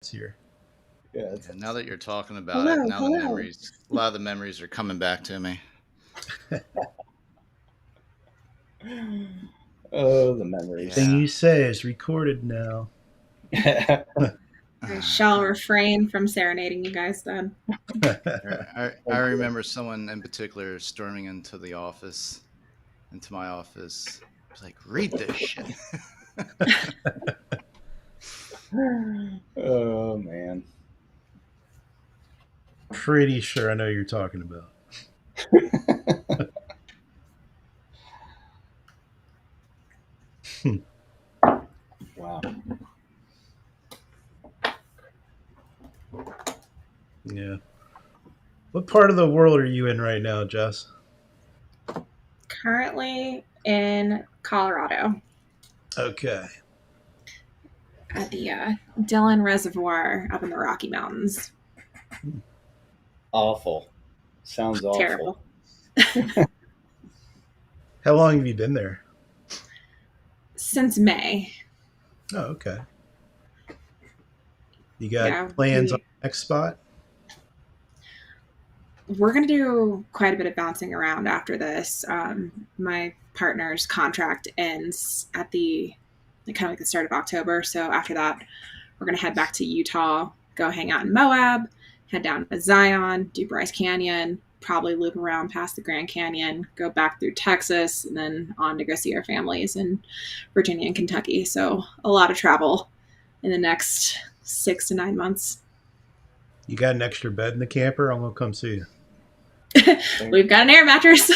here. Yeah, now that you're talking about it, now hello. a lot of the memories are coming back to me. Oh, the memories. Thing you say is recorded now. I shall refrain from serenading you guys then. I remember someone in particular storming into my office. It's like, read this shit. Oh, man. Pretty sure I know who you're talking about. Wow. Yeah. What part of the world are you in right now, Jess? Currently in Colorado Okay. at the Dillon Reservoir up in the Rocky Mountains. Awful. Sounds awful. Terrible. How long have you been there? Since May. Oh, okay. You got plans on the next spot? We're going to do quite a bit of bouncing around after this. My partner's contract ends at the start of October. So after that, we're going to head back to Utah, go hang out in Moab, head down to Zion, do Bryce Canyon, probably loop around past the Grand Canyon, go back through Texas, and then on to go see our families in Virginia and Kentucky. So a lot of travel in the next 6 to 9 months. You got an extra bed in the camper? I'm going to come see you. We've got an air mattress.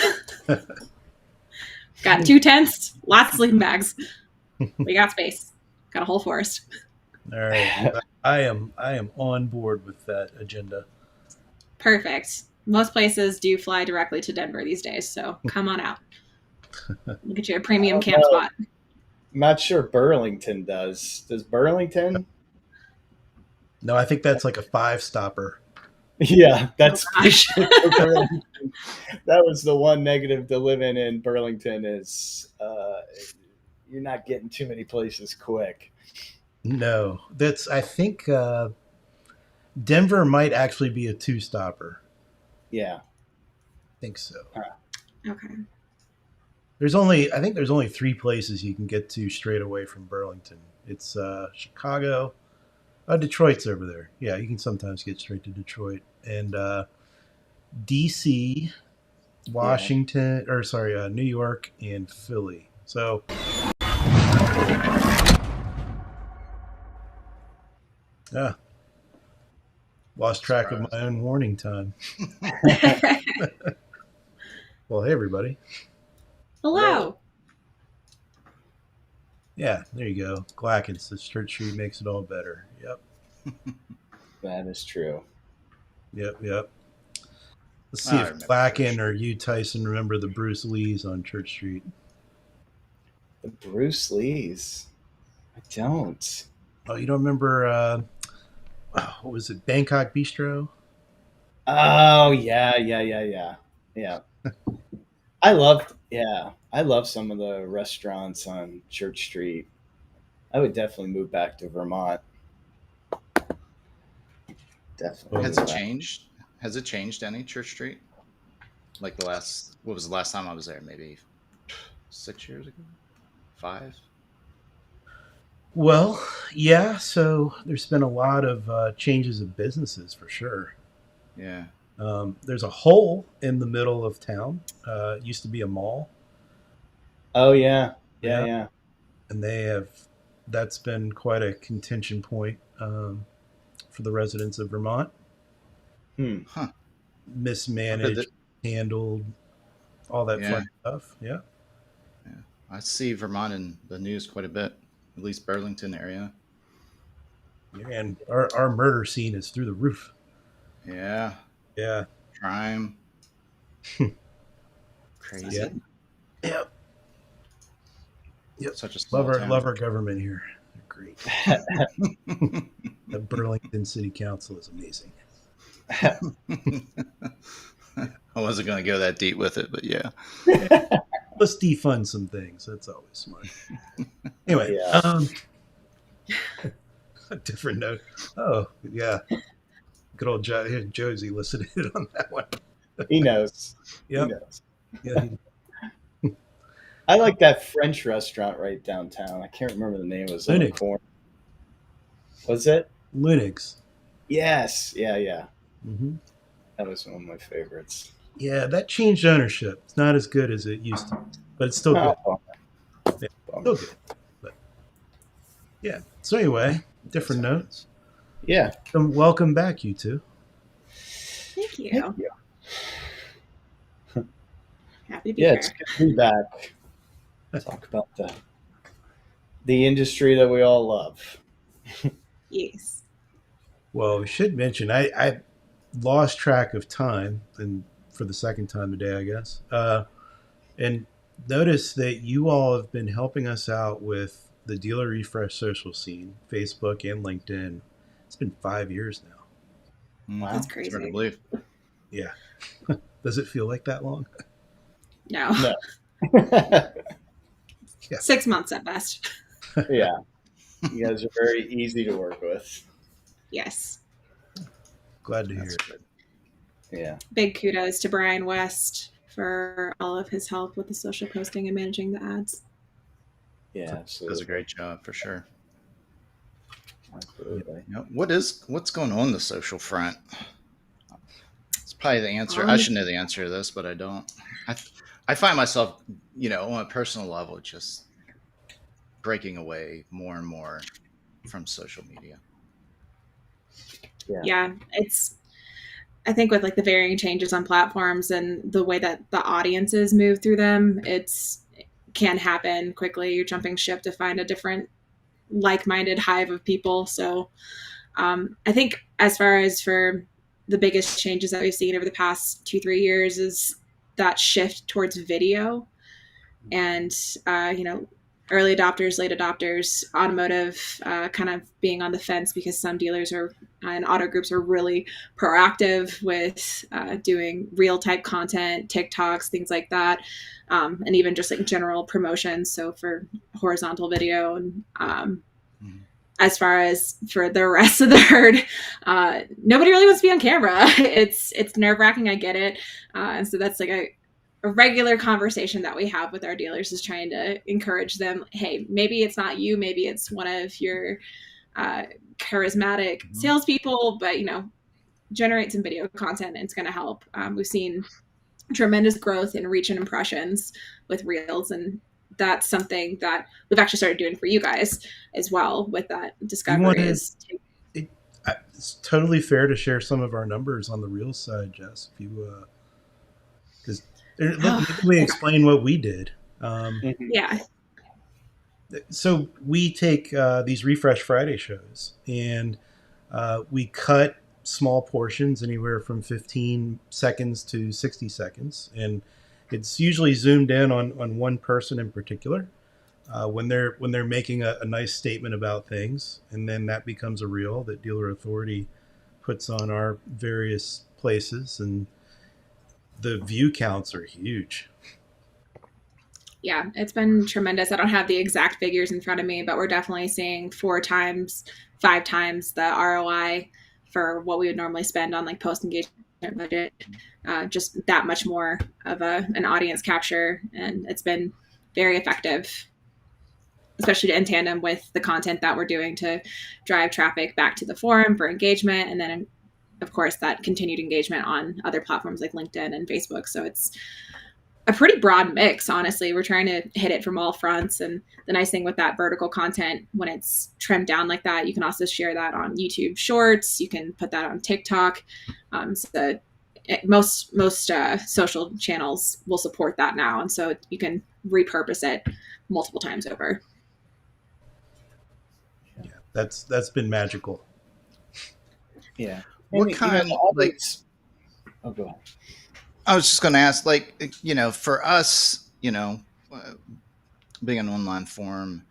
Got 2 tents, lots of sleeping bags. We got space. Got a whole forest. All right. I am on board with that agenda. Perfect. Most places do fly directly to Denver these days, so come on out. We'll get you a premium camp spot. I'm not sure Burlington does. Does Burlington? No, I think that's like a 5-stopper. Yeah, that's that was the one negative to living in Burlington is you're not getting too many places quick. No, I think Denver might actually be a 2-stopper. Yeah, I think so. Okay. I think there's only 3 places you can get to straight away from Burlington. It's Chicago. Detroit's over there. Yeah, you can sometimes get straight to Detroit. And D.C., Washington, New York, and Philly. So, yeah. Lost track of my own warning time. Well, hey, everybody. Hello. Yeah, there you go. Glackens, the Church Street makes it all better. Yep. That is true. Yep. Let's see if Glacken or you, Tyson, remember the Bruce Lees on Church Street. The Bruce Lees? I don't. Oh, you don't remember, what was it, Bangkok Bistro? Oh, yeah. I love some of the restaurants on Church Street. I would definitely move back to Vermont. Definitely. Has it changed any, Church Street? Like what was the last time I was there? Maybe 6 years ago? 5? Well, yeah, so there's been a lot of changes of businesses for sure. Yeah. There's a hole in the middle of town. It used to be a mall. Oh, yeah. Yeah. And that's been quite a contention point for the residents of Vermont. Huh. Mismanaged, handled, all that fun stuff. Yeah. I see Vermont in the news quite a bit, at least Burlington area. Yeah, and our murder scene is through the roof. Yeah. Yeah. Crime. Crazy. Yep. Such a small town. Love our government here. They're great. The Burlington City Council is amazing. I wasn't going to go that deep with it, but yeah. Let's defund some things. That's always smart. Anyway, Different note. Oh, yeah. Good old Josie listened in on that one. He knows. He Yep. knows. Yeah. I like that French restaurant right downtown. I can't remember the name. It was on the Linux. corner. Was it? Linux. Yes. Yeah, yeah. Hmm. That was one of my favorites. Yeah, that changed ownership. It's not as good as it used to, but it's still good. Oh, Yeah, bummer. still good. But yeah. So anyway, different note. Yeah. Welcome back, you two. Thank you. Thank you. Happy to be Yeah, here. it's good to be back. Talk about the industry that we all love. Yes. Well, we should mention I lost track of time, and for the second time today, I guess. And notice that you all have been helping us out with the Dealer Refresh social scene, Facebook and LinkedIn. It's been 5 years now. Wow, That's it's crazy. hard to believe. Yeah. Does it feel like that long? No. No. 6 months at best. Yeah. You guys are very easy to work with. Yes. Glad to hear That's it. good. Yeah. Big kudos to Brian West for all of his help with the social posting and managing the ads. Yeah, Does a absolutely. great job for sure. Absolutely. You know, what's going on the social front? It's probably the answer. I Um, should know the answer to this, but I don't. I find myself, on a personal level, just breaking away more and more from social media. Yeah, it's I think with like the varying changes on platforms and the way that the audiences move through them, it can happen quickly. You're jumping ship to find a different like-minded hive of people. So I think as far as for the biggest changes that we've seen over the past 2-3 years is that shift towards video and early adopters, late adopters, automotive kind of being on the fence because some dealers are and auto groups are really proactive with doing real type content, TikToks, things like that, and even just like general promotions. So for horizontal video and as far as for the rest of the herd, nobody really wants to be on camera. It's nerve wracking. I get it, and so that's like a regular conversation that we have with our dealers is trying to encourage them. Hey, maybe it's not you, maybe it's one of your charismatic salespeople, but generate some video content and it's going to help. We've seen tremendous growth in reach and impressions with Reels, and that's something that we've actually started doing for you guys as well with that discovery. It's totally fair to share some of our numbers on the Reels side, Jess, if you because let me explain what we did. Yeah. So we take these Refresh Friday shows and we cut small portions anywhere from 15 seconds to 60 seconds. And it's usually zoomed in on one person in particular when they're making a nice statement about things. And then that becomes a reel that Dealer Authority puts on our various places. And the view counts are huge. Yeah, it's been tremendous. I don't have the exact figures in front of me, but we're definitely seeing 4 times, 5 times the ROI for what we would normally spend on like post engagement budget. Just that much more of an audience capture, and it's been very effective, especially in tandem with the content that we're doing to drive traffic back to the forum for engagement, and then of course that continued engagement on other platforms like LinkedIn and Facebook. So it's a pretty broad mix, honestly. We're trying to hit it from all fronts. And the nice thing with that vertical content, when it's trimmed down like that, you can also share that on YouTube Shorts. You can put that on TikTok. So most social channels will support that now. And so you can repurpose it multiple times over. Yeah, that's been magical. Yeah. What kind, like... Oh, go ahead. I was just going to ask, for us, being an online forum,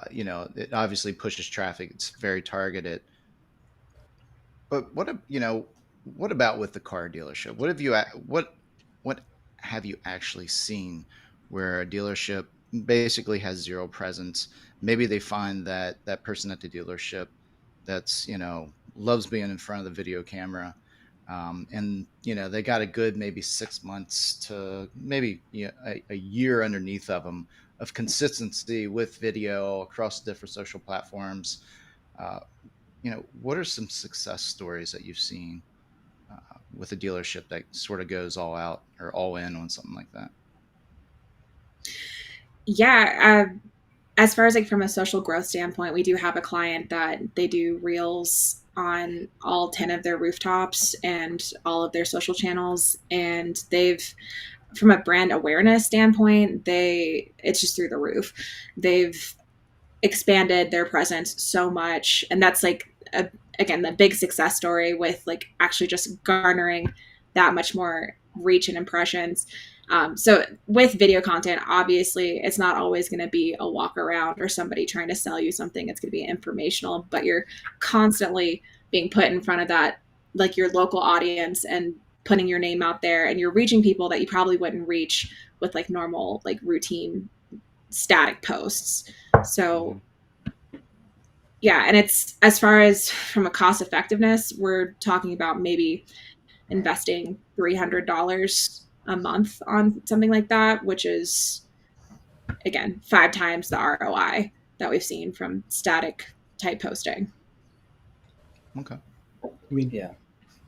it obviously pushes traffic. It's very targeted. But what about with the car dealership? What have you actually seen where a dealership basically has zero presence? Maybe they find that person at the dealership that's, loves being in front of the video camera. And, they got a good maybe 6 months to maybe a year underneath of them of consistency with video across different social platforms. Uh, what are some success stories that you've seen with a dealership that sort of goes all out or all in on something like that? Yeah. As far as like from a social growth standpoint, we do have a client that they do reels on all 10 of their rooftops and all of their social channels. And from a brand awareness standpoint, it's just through the roof. They've expanded their presence so much. And that's like, again, the big success story with like actually just garnering that much more reach and impressions. So with video content, obviously it's not always going to be a walk around or somebody trying to sell you something. It's going to be informational, but you're constantly being put in front of that, like your local audience, and putting your name out there, and you're reaching people that you probably wouldn't reach with like normal, like routine static posts. So yeah, and it's, as far as from a cost effectiveness, we're talking about maybe investing $300 a month on something like that, which is, again, 5 times the ROI that we've seen from static type posting. Okay. I mean, Yeah.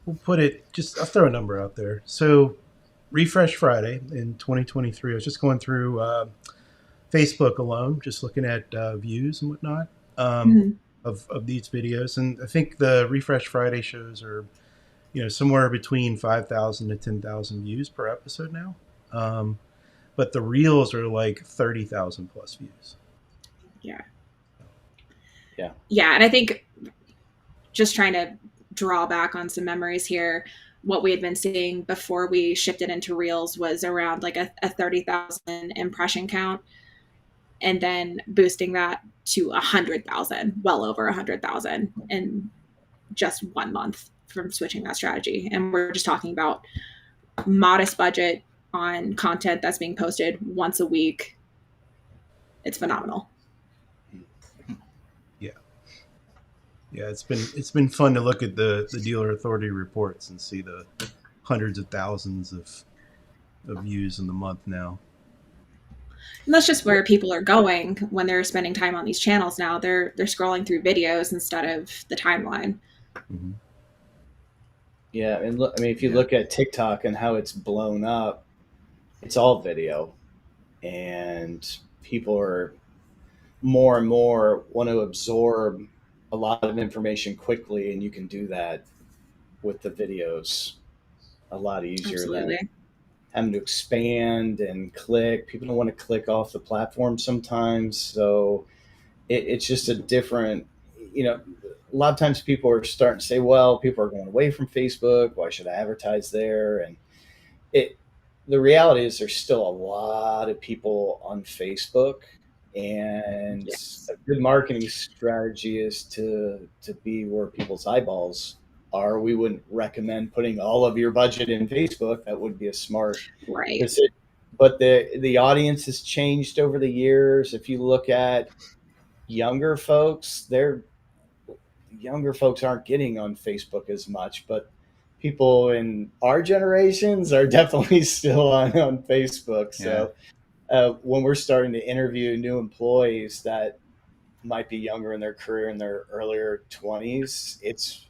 we'll put it, I'll throw a number out there. So, Refresh Friday in 2023, I was just going through Facebook alone, just looking at views and whatnot of these videos. And I think the Refresh Friday shows are, somewhere between 5,000 to 10,000 views per episode now. But the reels are like 30,000 plus views. Yeah. Yeah. Yeah. And I think, just trying to draw back on some memories here, what we had been seeing before we shifted into reels was around like a 30,000 impression count, and then boosting that to 100,000, well over 100,000 in just 1 month from switching that strategy. And we're just talking about modest budget on content that's being posted once a week. It's phenomenal. Yeah, it's been fun to look at the dealer authority reports and see the hundreds of thousands of views in the month now. And that's just where people are going when they're spending time on these channels now. They're scrolling through videos instead of the timeline. Mm-hmm. Yeah, and look, I mean, if you look at TikTok and how it's blown up, it's all video, and people are more and more want to absorb a lot of information quickly, and you can do that with the videos a lot easier Absolutely. than having to expand and click. People don't want to click off the platform sometimes, so it's just a different, a lot of times people are starting to say, well, people are going away from Facebook, why should I advertise there? And the reality is there's still a lot of people on Facebook, and Yes. a good marketing strategy is to be where people's eyeballs are. We wouldn't recommend putting all of your budget in Facebook. That would be a smart Right. decision. But the audience has changed over the years. If you look at younger folks, younger folks aren't getting on Facebook as much, but people in our generations are definitely still on Facebook. So when we're starting to interview new employees that might be younger in their career, in their earlier 20s, it's,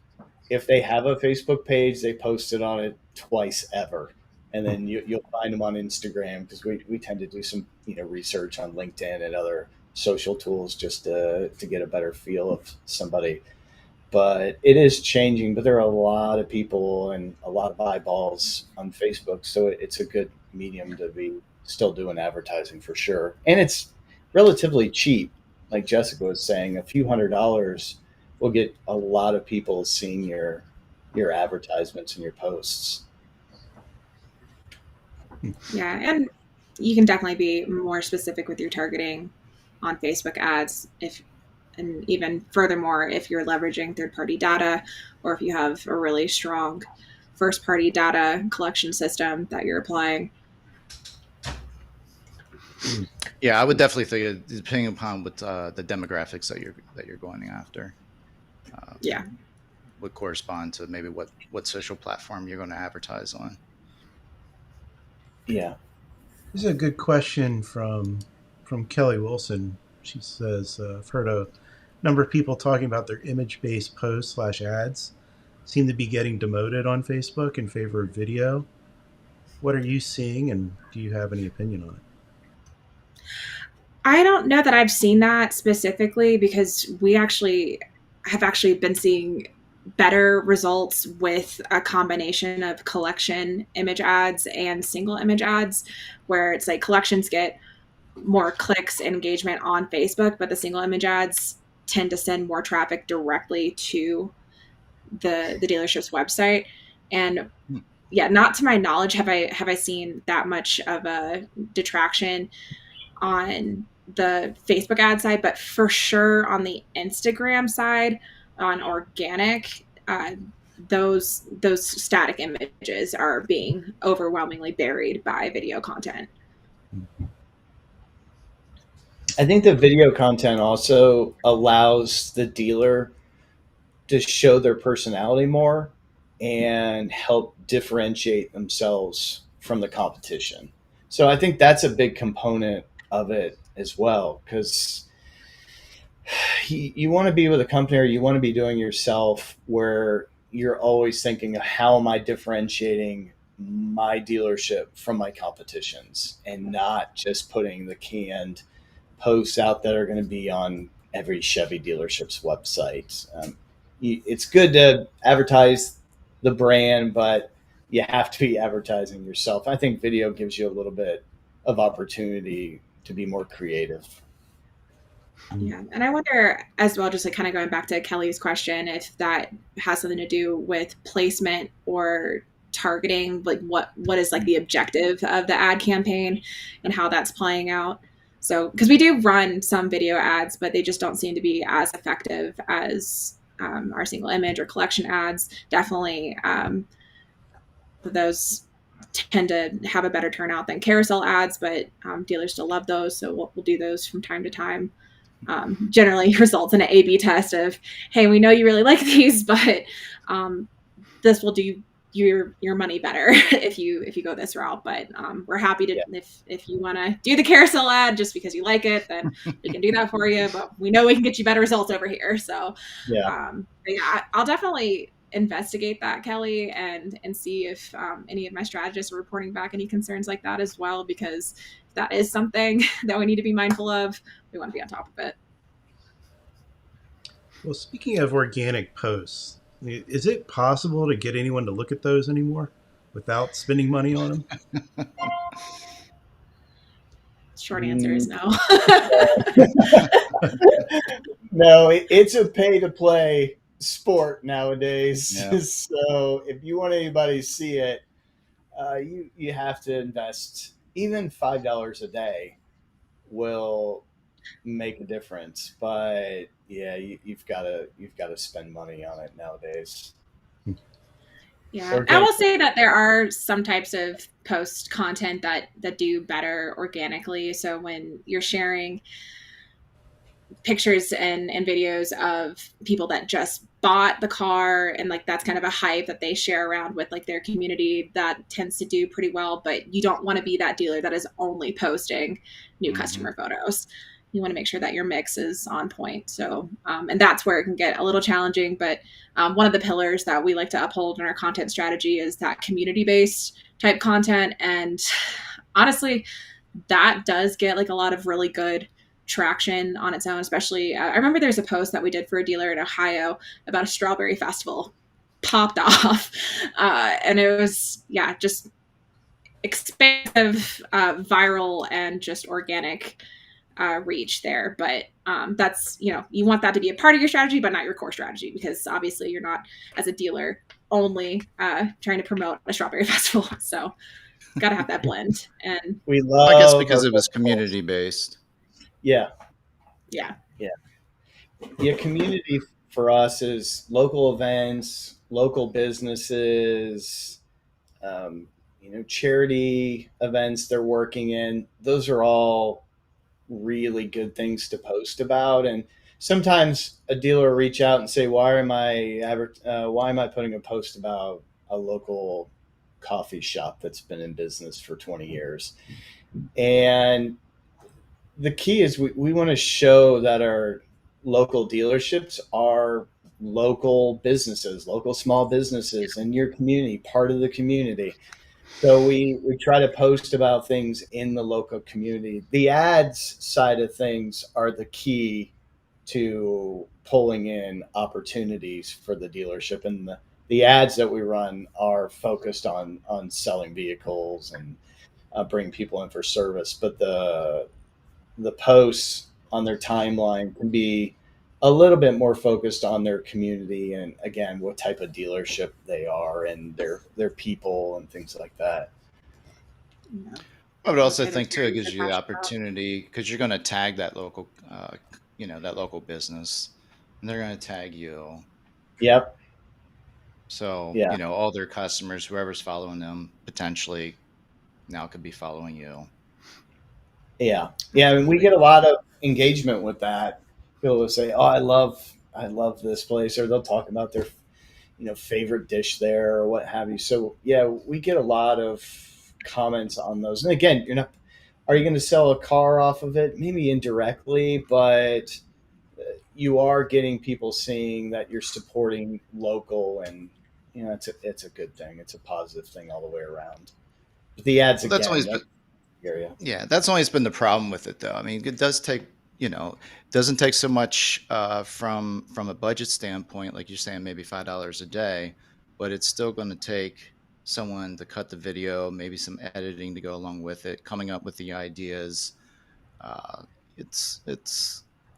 if they have a Facebook page, they post it on it twice ever. And then you'll find them on Instagram, because we tend to do some research on LinkedIn and other social tools just to get a better feel of somebody. But it is changing, but there are a lot of people and a lot of eyeballs on Facebook. So it's a good medium to be still doing advertising for sure. And it's relatively cheap. Like Jessica was saying, a few $100s will get a lot of people seeing your advertisements and your posts. Yeah. And you can definitely be more specific with your targeting on Facebook ads, and even furthermore, if you're leveraging third-party data, or if you have a really strong first-party data collection system that you're applying. Yeah, I would definitely think, depending upon what the demographics that you're going after. Yeah. would correspond to maybe what social platform you're going to advertise on. Yeah. This is a good question from Kelly Wilson. She says, "I've heard a number of people talking about their image-based posts slash ads seem to be getting demoted on Facebook in favor of video. What are you seeing, and do you have any opinion on it?" I don't know that I've seen that specifically because we have actually been seeing better results with a combination of collection image ads and single image ads, where it's like collections get more clicks and engagement on Facebook, but the single image ads tend to send more traffic directly to the dealership's website. And yeah, not to my knowledge have I seen that much of a detraction on the Facebook ad side, but for sure on the Instagram side, on organic, those static images are being overwhelmingly buried by video content. I think the video content also allows the dealer to show their personality more and help differentiate themselves from the competition. So I think that's a big component of it as well, because you want to be with a company, or you want to be doing yourself, where you're always thinking, how am I differentiating my dealership from my competitions, and not just putting the canned posts out that are going to be on every Chevy dealership's website. It's good to advertise the brand, but you have to be advertising yourself. I think video gives you a little bit of opportunity to be more creative. Yeah. And I wonder as well, just like kind of going back to Kelly's question, if that has something to do with placement or targeting, like what is like the objective of the ad campaign and how that's playing out. So, because we do run some video ads, but they just don't seem to be as effective as our single image or collection ads. Definitely, those tend to have a better turnout than carousel ads, but dealers still love those. So we'll do those from time to time. Generally results in an A/B test of, hey, we know you really like these, but this will do your money better if you go this route. But we're happy to if you want to do the carousel ad just because you like it, then we can do that for you. But we know we can get you better results over here. So yeah, I'll definitely investigate that, Kelly, and see if any of my strategists are reporting back any concerns like that as well, because if that is something that we need to be mindful of, we want to be on top of it. Well, speaking of organic posts, is it possible to get anyone to look at those anymore without spending money on them? Short answer is no. No, it's a pay-to-play sport nowadays. Yeah. So if you want anybody to see it, you have to invest. Even $5 a day will make a difference. But yeah, you've got to spend money on it nowadays. Yeah, okay. I will say that there are some types of post content that do better organically. So when you're sharing pictures and videos of people that just bought the car, and like that's kind of a hype that they share around with like their community, that tends to do pretty well. But you don't want to be that dealer that is only posting new customer photos. You want to make sure that your mix is on point. So, and that's where it can get a little challenging. But one of the pillars that we like to uphold in our content strategy is that community-based type content. And honestly, that does get like a lot of really good traction on its own. Especially, I remember there's a post that we did for a dealer in Ohio about a strawberry festival, popped off. And it was, just expansive, viral, and just organic reach there. But that's, you want that to be a part of your strategy, but not your core strategy, because obviously you're not, as a dealer, only trying to promote a strawberry festival. So got to have that blend. And we love, I guess, because it was community based. Yeah. Community for us is local events, local businesses, charity events they're working in. Those are all really good things to post about. And sometimes a dealer will reach out and say, why am I putting a post about a local coffee shop that's been in business for 20 years? And the key is we want to show that our local dealerships are local businesses, local small businesses in your community, part of the community. So we try to post about things in the local community. The ads side of things are the key to pulling in opportunities for the dealership, and the ads that we run are focused on selling vehicles and bring people in for service. But the posts on their timeline can be a little bit more focused on their community and, again, what type of dealership they are and their people and things like that. Yeah. I would also It is think too, it very gives you the passionate about. opportunity because you're going to tag that local, that local business, and they're going to tag you. Yep. So, Yeah. all their customers, whoever's following them, potentially now could be following you. Yeah. Yeah. And we get a lot of engagement with that. People will say, "Oh, I love this place," or they'll talk about their, favorite dish there or what have you. So yeah, we get a lot of comments on those. And again, are you going to sell a car off of it? Maybe indirectly, but you are getting people seeing that you're supporting local, and it's a good thing. It's a positive thing all the way around. But the ads, Well, that's again, always that been, area. yeah, that's always been the problem with it, though. I mean, it does take, doesn't take so much from a budget standpoint, like you're saying, maybe $5 a day, but it's still going to take someone to cut the video, maybe some editing to go along with it, coming up with the ideas. Uh, it's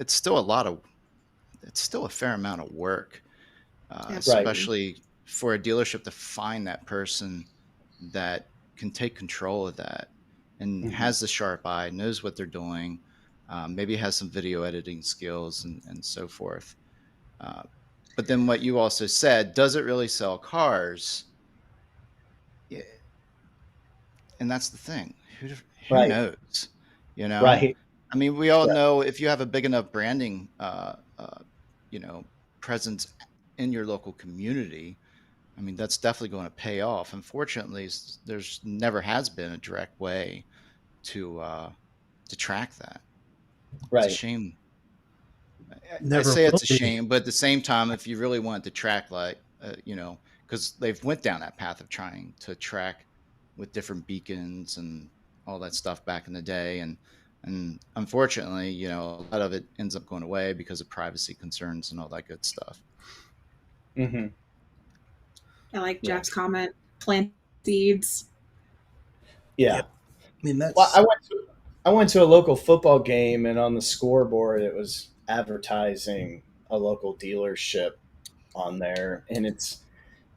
still it's still a fair amount of work, Absolutely. especially for a dealership to find that person that can take control of that and Mm-hmm. has the sharp eye, knows what they're doing, maybe has some video editing skills and so forth. But then what you also said, does it really sell cars? Yeah, and that's the thing. Who Right. knows? You know, Right. I mean, we all Right. know if you have a big enough branding, you know, presence in your local community, I mean, that's definitely going to pay off. Unfortunately, there's never has been a direct way to track that. It's a Right. shame. I Never say will it's a be. shame, but at the same time, if you really wanted to track, like, because they've went down that path of trying to track with different beacons and all that stuff back in the day, and unfortunately, a lot of it ends up going away because of privacy concerns and all that good stuff. Mm-hmm. I like Yeah. Jeff's comment. Plant seeds. Yeah. Yeah. I mean, Well, that's I went to a local football game, and on the scoreboard, it was advertising a local dealership on there, and it's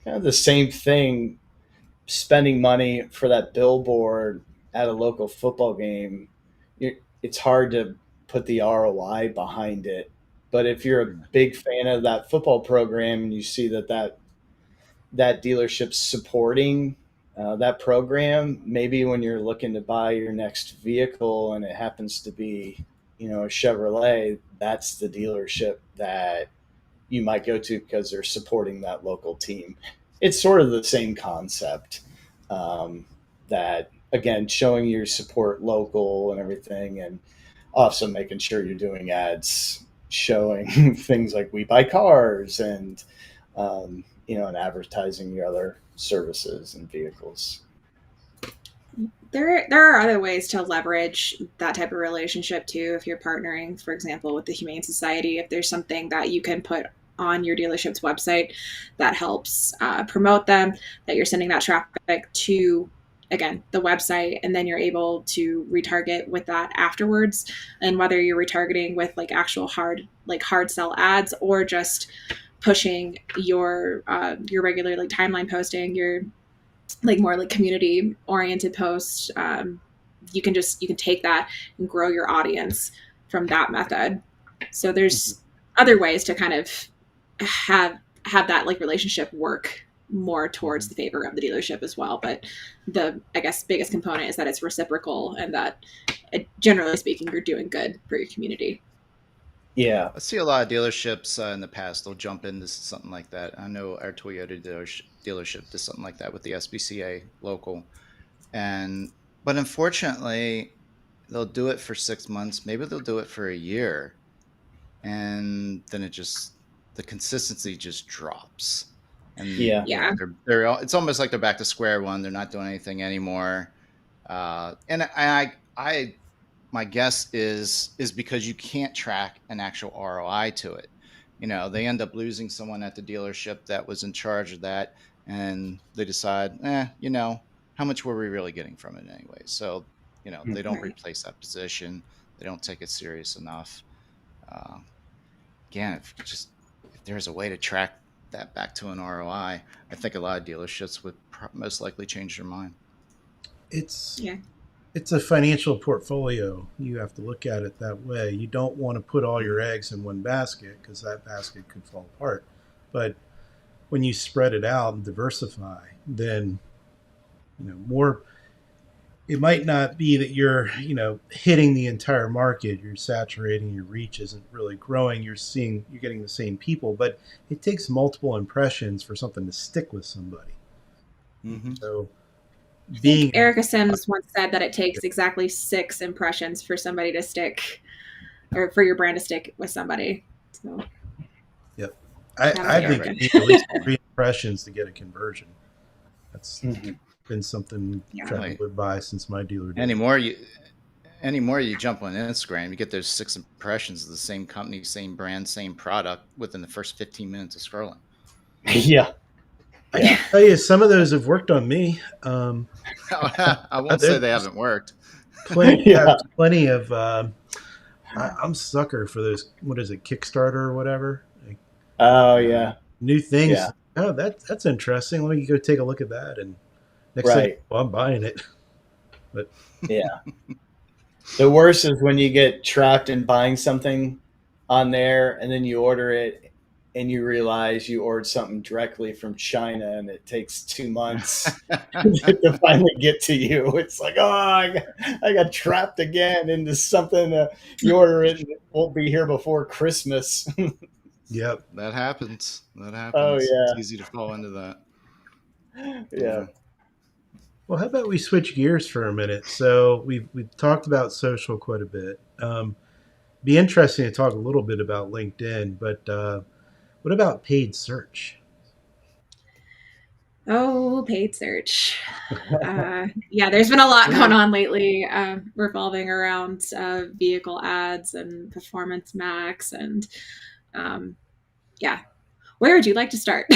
kind of the same thing. Spending money for that billboard at a local football game, it's hard to put the ROI behind it. But if you're a big fan of that football program and you see that dealership's supporting that program, maybe when you're looking to buy your next vehicle and it happens to be, a Chevrolet, that's the dealership that you might go to because they're supporting that local team. It's sort of the same concept, that, again, showing your support local and everything, and also making sure you're doing ads showing things like We Buy Cars and and advertising your other services and vehicles. There are other ways to leverage that type of relationship too. If you're partnering, for example, with the Humane Society, if there's something that you can put on your dealership's website that helps promote them, that you're sending that traffic to, again, the website, and then you're able to retarget with that afterwards. And whether you're retargeting with like actual hard sell ads, or just pushing your regular like timeline posting, your like more like community oriented posts, you can take that and grow your audience from that method. So there's other ways to kind of have that like relationship work more towards the favor of the dealership as well. But the, I guess, biggest component is that it's reciprocal, and that generally speaking, you're doing good for your community. Yeah. I see a lot of dealerships in the past. They'll jump into something like that. I know our Toyota dealership did something like that with the SBCA local, and but unfortunately, they'll do it for 6 months. Maybe they'll do it for a year, and then the consistency just drops, and Yeah. Yeah. it's almost like they're back to square one. They're not doing anything anymore, and I my guess is because you can't track an actual ROI to it. They end up losing someone at the dealership that was in charge of that, and they decide, how much were we really getting from it anyway? So, they don't Right. replace that position. They don't take it serious enough. Uh, Again, if there's a way to track that back to an ROI, I think a lot of dealerships would most likely change their mind. It's Yeah. it's a financial portfolio. You have to look at it that way. You don't want to put all your eggs in one basket because that basket could fall apart. But when you spread it out and diversify, then more. It might not be that you're hitting the entire market. You're saturating. Your reach isn't really growing. You're getting the same people, but it takes multiple impressions for something to stick with somebody. Mm-hmm. So I think being Erica Sims once said that it takes exactly 6 impressions for somebody to stick, or for your brand to stick with somebody. So Yep. shout out I Yeah, think Erica. you need at least 3 impressions to get a conversion. That's Mm-hmm. been something Yeah. trying right. to live by since my dealer days. Anymore you jump on Instagram, you get those 6 impressions of the same company, same brand, same product within the first 15 minutes of scrolling. Yeah. I can tell you some of those have worked on me. I won't say they There's haven't worked. Yeah. plenty of. I'm sucker for those. What is it, Kickstarter or whatever? Like, Oh yeah. new things. Yeah. Oh, that's interesting. Let me go take a look at that. And next thing, Right. I'm buying it. But Yeah. The worst is when you get trapped in buying something on there and then you order it and you realize you ordered something directly from China and it takes 2 months to finally get to you. It's like, oh, I got trapped again into something. You order it and it won't be here before Christmas. yep. That happens. That Oh, happens. It's yeah. easy to fall into that. Yeah. Well, how about we switch gears for a minute? So we've talked about social quite a bit. Be interesting to talk a little bit about LinkedIn, but what about paid search? Oh, paid search. Yeah, there's been a lot going on lately, revolving around vehicle ads and Performance Max, and yeah. Where would you like to start?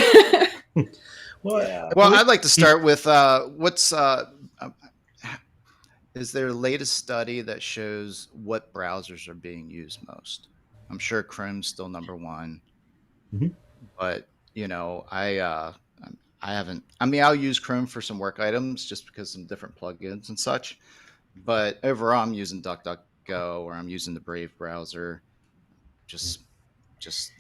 Well, Yeah. I Well, believe I'd like to start with is there a latest study that shows what browsers are being used most? I'm sure Chrome's still number one, Mhm. but I haven't. I mean, I'll use Chrome for some work items just because some different plugins and such. But overall, I'm using DuckDuckGo or I'm using the Brave browser. Just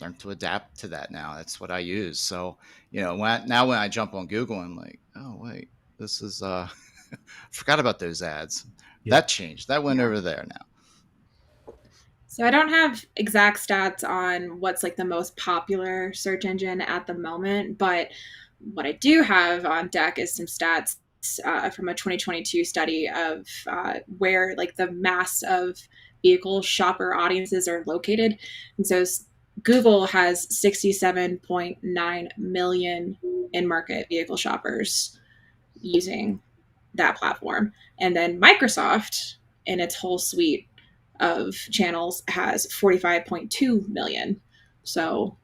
learn to adapt to that now. That's what I use. So when I jump on Google, I'm like, oh wait, this is forgot about those ads. Yep. That changed. That went Yeah. over there now. So I don't have exact stats on what's like the most popular search engine at the moment, but what I do have on deck is some stats from a 2022 study of where like the mass of vehicle shopper audiences are located. And so Google has 67.9 million in market vehicle shoppers using that platform. And then Microsoft, in its whole suite of channels, has 45.2 million. So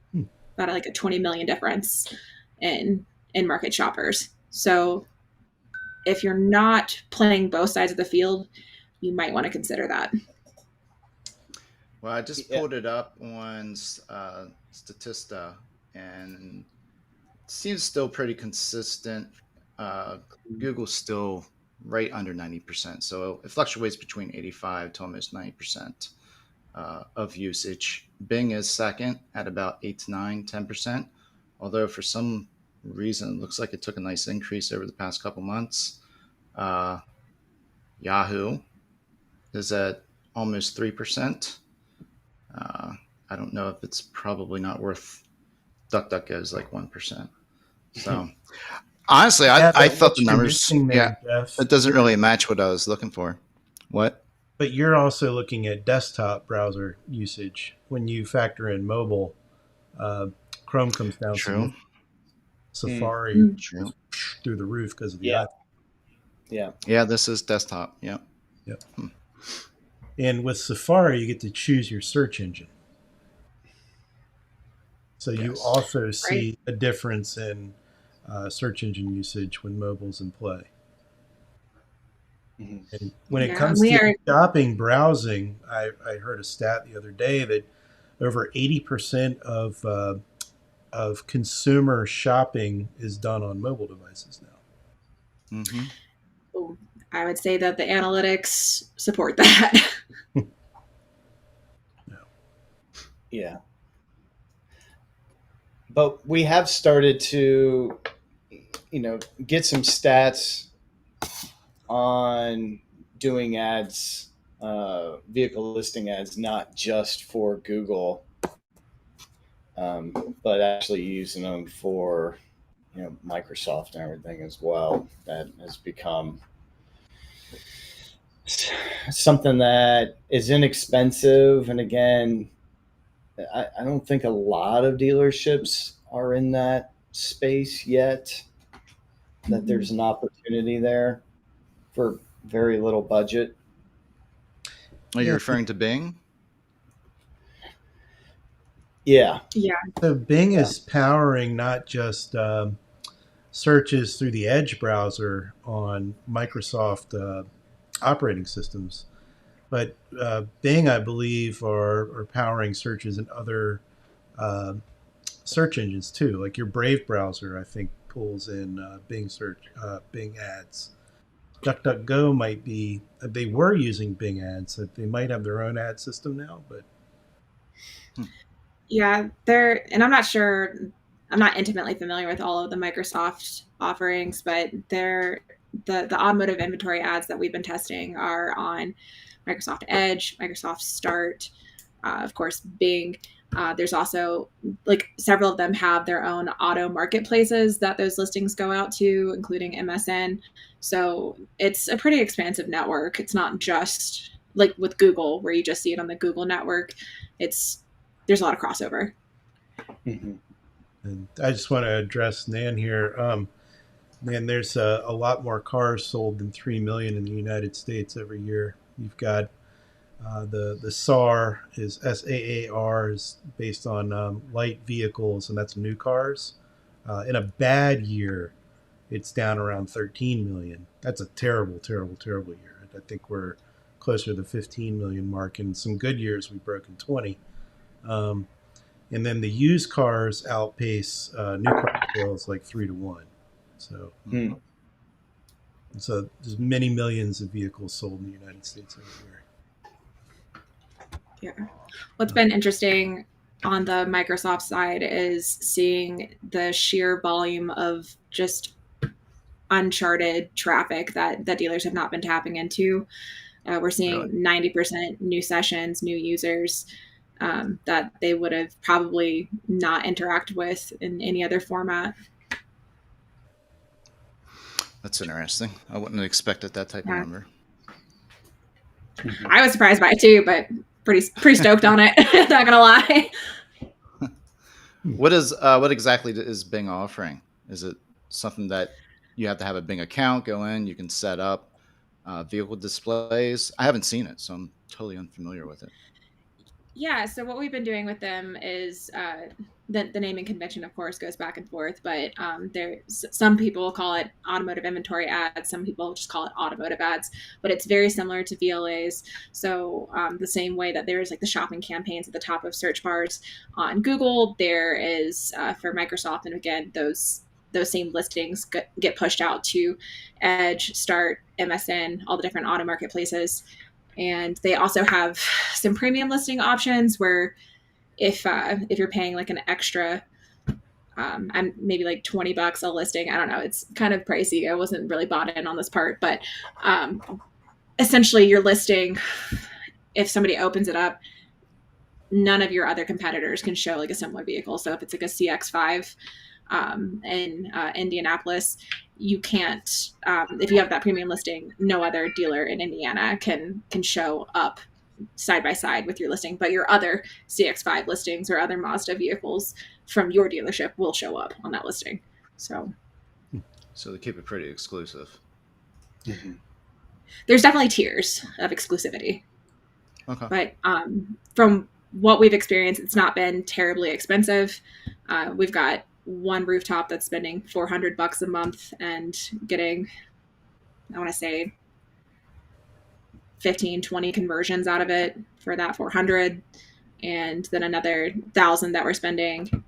about like a 20 million difference in market shoppers. So if you're not playing both sides of the field, you might want to consider that. Well, I just Yeah. pulled it up on Statista, and it seems still pretty consistent. Google's still right under 90%, so it fluctuates between 85 to almost 90% of usage. Bing is second at about 8 to 9, 10%. Although for some reason, it looks like it took a nice increase over the past couple months. Yahoo is at almost 3%. I don't know if it's probably not worth DuckDuckGo's like 1%. So honestly, Yeah, I but thought what the you're numbers, missing yeah, there, Jeff. it doesn't really match what I was looking for. What? But you're also looking at desktop browser usage. When you factor in mobile, uh, Chrome comes down True. significantly. Safari True. is through the roof because of the Yeah. iPhone. Yeah. Yeah, this is desktop. Yeah. Yep. And with Safari, you get to choose your search engine. So you Yes. also see a difference in search engine usage when mobile's in play. And when it comes to shopping, browsing, I heard a stat the other day that over 80% of consumer shopping is done on mobile devices now. Mm-hmm. I would say that the analytics support that. Yeah. But we have started to, get some stats on doing ads, vehicle listing ads, not just for Google, but actually using them for, Microsoft and everything as well. That has become something that is inexpensive. And again, I don't think a lot of dealerships are in that space yet, that there's an opportunity there for very little budget. Are you referring to Bing? Yeah. So Bing is powering not just searches through the Edge browser on Microsoft operating systems, but Bing, I believe, are powering searches in other uh, search engines too. Like your Brave browser, I think, pulls in Bing search, Bing ads. DuckDuckGo might be. They were using Bing ads. They might have their own ad system now, but yeah, and I'm not sure. I'm not intimately familiar with all of the Microsoft offerings, but the automotive inventory ads that we've been testing are on Microsoft Edge, Microsoft Start, of course, Bing. There's also like several of them have their own auto marketplaces that those listings go out to, including MSN. So it's a pretty expansive network. It's not just like with Google where you just see it on the Google network. There's a lot of crossover. Mm-hmm. And I just want to address Nan here. Man, there's a lot more cars sold than 3 million in the United States every year. You've got the SAR is SAAR is based on light vehicles, and that's new cars. In a bad year, it's down around 13 million. That's a terrible, terrible, terrible year. I think we're closer to the 15 million mark. In some good years, we've broken 20. And then the used cars outpace new car sales like 3-1. So, so there's many millions of vehicles sold in the United States every year. Yeah. What's been interesting on the Microsoft side is seeing the sheer volume of just uncharted traffic that dealers have not been tapping into. We're seeing 90% new sessions, new users that they would have probably not interacted with in any other format. That's interesting. I wouldn't have expected that type of number. I was surprised by it too, but pretty stoked on it. Not gonna lie. What exactly is Bing offering? Is it something that you have to have a Bing account, go in, you can set up vehicle displays? I haven't seen it, so I'm totally unfamiliar with it. Yeah, so what we've been doing with them is the naming convention, of course, goes back and forth, but there's some people call it automotive inventory ads, some people just call it automotive ads, but it's very similar to VLAs. So the same way that there's like the shopping campaigns at the top of search bars on Google, there is for Microsoft, and again, those same listings get pushed out to Edge, Start, MSN, all the different auto marketplaces. And they also have some premium listing options where if you're paying like an extra, I'm maybe like $20 a listing. I don't know. It's kind of pricey. I wasn't really bought in on this part, but essentially your listing, if somebody opens it up, none of your other competitors can show like a similar vehicle. So if it's like a CX5 in Indianapolis, you can't, if you have that premium listing, no other dealer in Indiana can show up side by side with your listing, but your other CX5 listings or other Mazda vehicles from your dealership will show up on that listing. So they keep it pretty exclusive. Mm-hmm. There's definitely tiers of exclusivity. Okay. But from what we've experienced, it's not been terribly expensive. We've got one rooftop that's spending $400 a month and getting, I want to say, 15, 20 conversions out of it for that 400, and then another 1,000 that we're spending.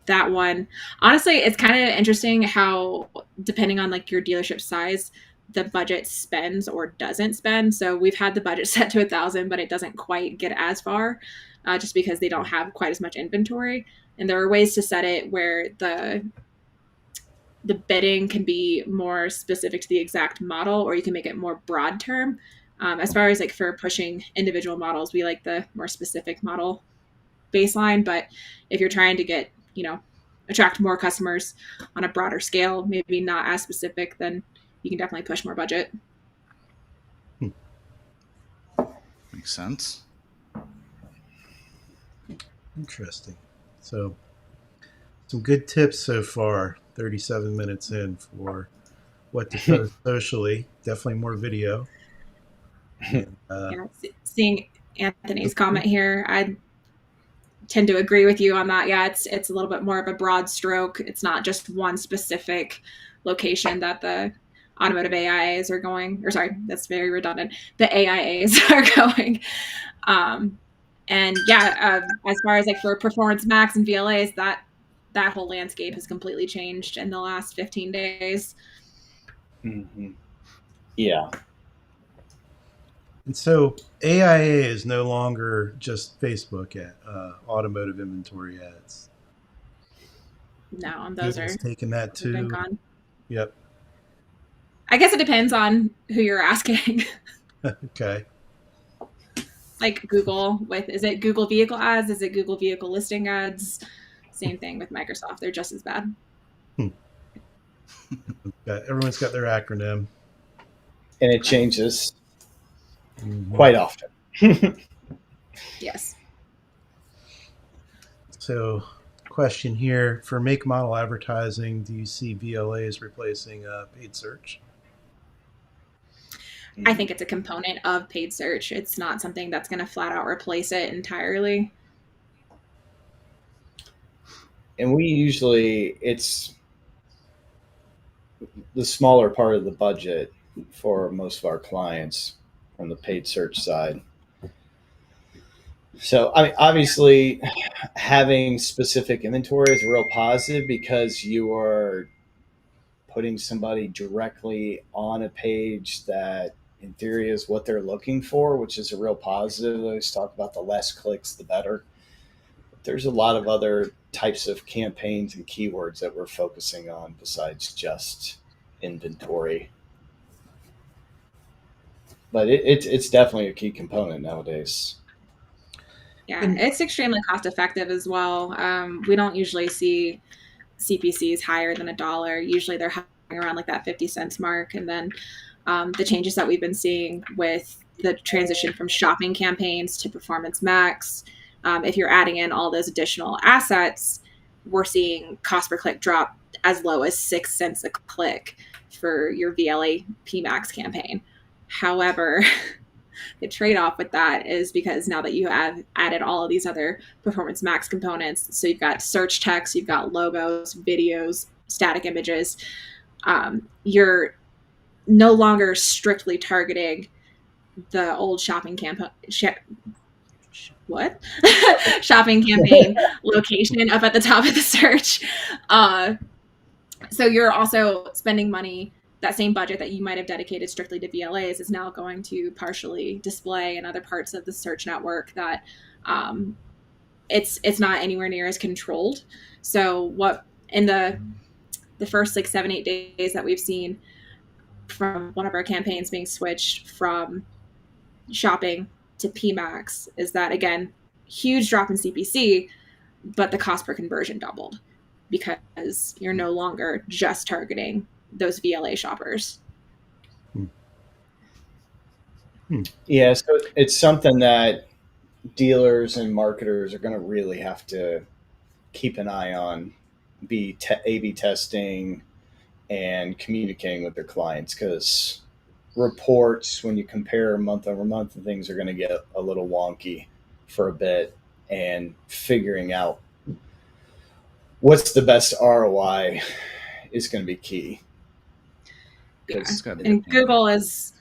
That one, honestly, it's kind of interesting how, depending on like your dealership size, the budget spends or doesn't spend. So we've had the budget set to 1,000, but it doesn't quite get as far, just because they don't have quite as much inventory. And there are ways to set it where the bidding can be more specific to the exact model, or you can make it more broad term. As far as like for pushing individual models, we like the more specific model baseline. But if you're trying to get, attract more customers on a broader scale, maybe not as specific, then you can definitely push more budget. Makes sense. Interesting. So some good tips so far. 37 minutes in for what to post socially. Definitely more video. And, seeing Anthony's comment here, I tend to agree with you on that. Yeah, it's a little bit more of a broad stroke. It's not just one specific location that the automotive AIAs are going, or sorry, that's very redundant. The AIAs are going. And yeah, as far as like for Performance Max and VLAs, that whole landscape has completely changed in the last 15 days. Mm-hmm. Yeah. And so AIA is no longer just Facebook automotive inventory ads. No, and those Google's are taking that too. gone. Yep. I guess it depends on who you're asking. Okay. Like Google is it Google vehicle ads? Is it Google vehicle listing ads? Same thing with Microsoft. They're just as bad. Everyone's got their acronym. And it changes quite often. Yes. So, question here, for make model advertising, do you see VLAs replacing paid search? I think it's a component of paid search. It's not something that's going to flat out replace it entirely. And we usually, it's the smaller part of the budget for most of our clients from the paid search side. So, I mean, obviously, having specific inventory is a real positive because you are putting somebody directly on a page that, in theory, is what they're looking for, which is a real positive. I always talk about the less clicks, the better. But there's a lot of other types of campaigns and keywords that we're focusing on besides just inventory. But it's definitely a key component nowadays. Yeah, it's extremely cost effective as well. We don't usually see CPCs higher than $1. Usually they're hovering around like that 50 cents mark. And then the changes that we've been seeing with the transition from shopping campaigns to Performance Max, if you're adding in all those additional assets, we're seeing cost per click drop as low as 6 cents a click for your VLA PMAX campaign. However, the trade-off with that is because now that you have added all of these other Performance Max components, so you've got search text, you've got logos, videos, static images, you're no longer strictly targeting the old shopping campaign. Shopping campaign location up at the top of the search. So you're also spending money. That same budget that you might have dedicated strictly to VLAs is now going to partially display in other parts of the search network that it's not anywhere near as controlled. So what in the first like 7-8 days that we've seen from one of our campaigns being switched from shopping to PMAX is that, again, huge drop in CPC, but the cost per conversion doubled because you're no longer just targeting those VLA shoppers. Yeah, so it's something that dealers and marketers are going to really have to keep an eye on, be A/B testing and communicating with their clients, because reports, when you compare month over month, things are going to get a little wonky for a bit, and figuring out what's the best ROI is going to be key. Yeah. It's gotta be And the plan. Google is,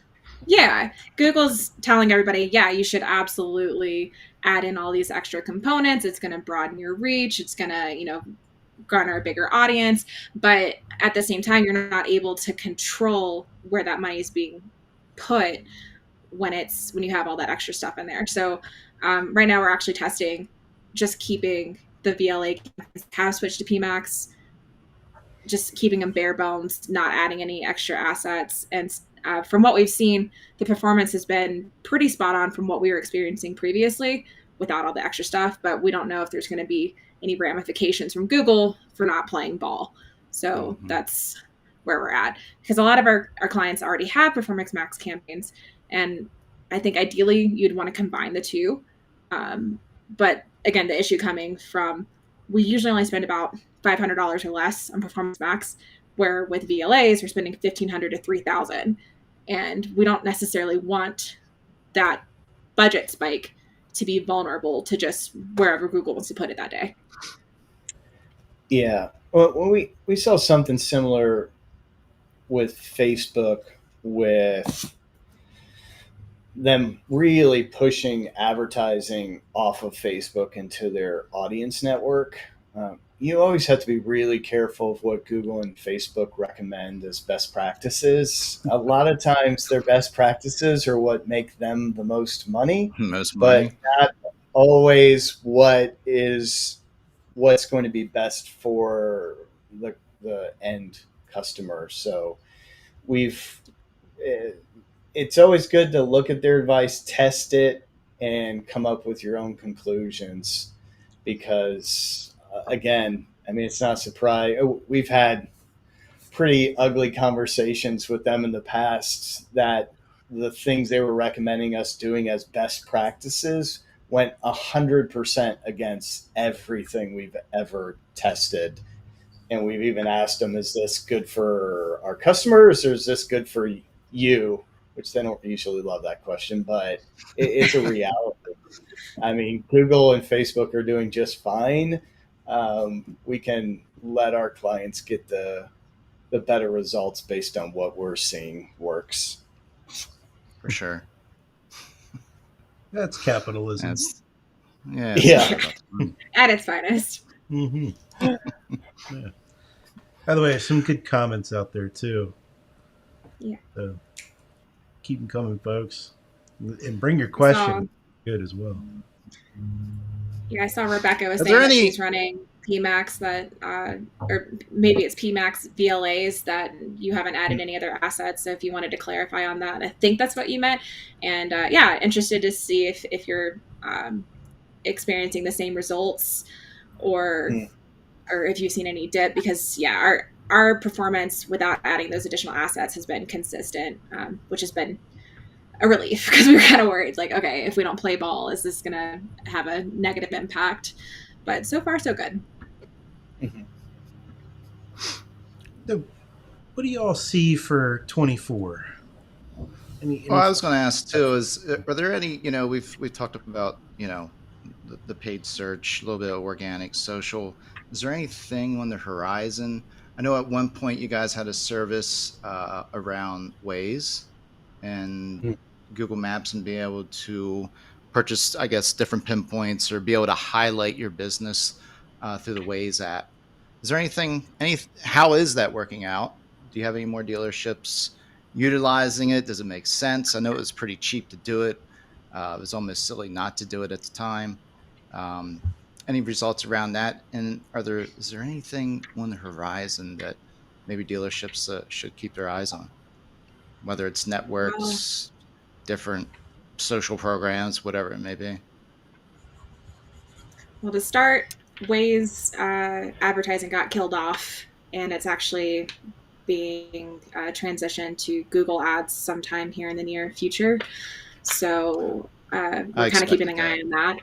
yeah, Google's telling everybody, yeah, you should absolutely add in all these extra components. It's going to broaden your reach. It's going to, garner a bigger audience. But at the same time, you're not able to control where that money is being put when you have all that extra stuff in there. So right now we're actually testing just keeping the VLA have switched to PMAX, just keeping them bare bones, not adding any extra assets. And from what we've seen, the performance has been pretty spot on from what we were experiencing previously without all the extra stuff. But we don't know if there's going to be any ramifications from Google for not playing ball. So that's where we're at. Because a lot of our clients already have Performance Max campaigns. And I think ideally you'd want to combine the two. But again, the issue coming from, we usually only spend about $500 or less on Performance Max, where with VLAs we're spending $1,500 to $3,000, and we don't necessarily want that budget spike to be vulnerable to just wherever Google wants to put it that day. Yeah, well, when we saw something similar with Facebook, with them really pushing advertising off of Facebook into their audience network. You always have to be really careful of what Google and Facebook recommend as best practices. A lot of times their best practices are what make them the most money, but not always what's going to be best for the end customer. So it's always good to look at their advice, test it, and come up with your own conclusions. Because, again, I mean, it's not a surprise. We've had pretty ugly conversations with them in the past that the things they were recommending us doing as best practices went 100% against everything we've ever tested. And we've even asked them, is this good for our customers or is this good for you? Which they don't usually love that question, but it's a reality. I mean, Google and Facebook are doing just fine. We can let our clients get the better results based on what we're seeing works. For sure. That's capitalism. Yeah. At its finest. Yeah. By the way, some good comments out there too. Yeah. So keep them coming, folks, and bring your question. Good as well. Yeah, I saw Rebecca was saying that she's running PMAX that, or maybe it's PMAX VLAs that you haven't added any other assets. So if you wanted to clarify on that, I think that's what you meant. And yeah, interested to see if you're experiencing the same results or if you've seen any dip, because yeah, our performance without adding those additional assets has been consistent, which has been a relief, because we were kind of worried, like, okay, if we don't play ball, is this going to have a negative impact? But so far, so good. So, what do you all see for 24? Well, I was going to ask too, are there any, we've talked about, the paid search, a little bit of organic, social. Is there anything on the horizon? I know at one point you guys had a service around Waze and Google Maps, and be able to purchase, I guess, different pinpoints or be able to highlight your business through the Waze app. Is there how is that working out? Do you have any more dealerships utilizing it? Does it make sense? I know it was pretty cheap to do it. It was almost silly not to do it at the time. Any results around that? And is there anything on the horizon that maybe dealerships should keep their eyes on? Whether it's networks, different social programs, whatever it may be? Well, to start, Waze advertising got killed off, and it's actually being transitioned to Google Ads sometime here in the near future. So I we're kind of keeping expected an eye that. on that.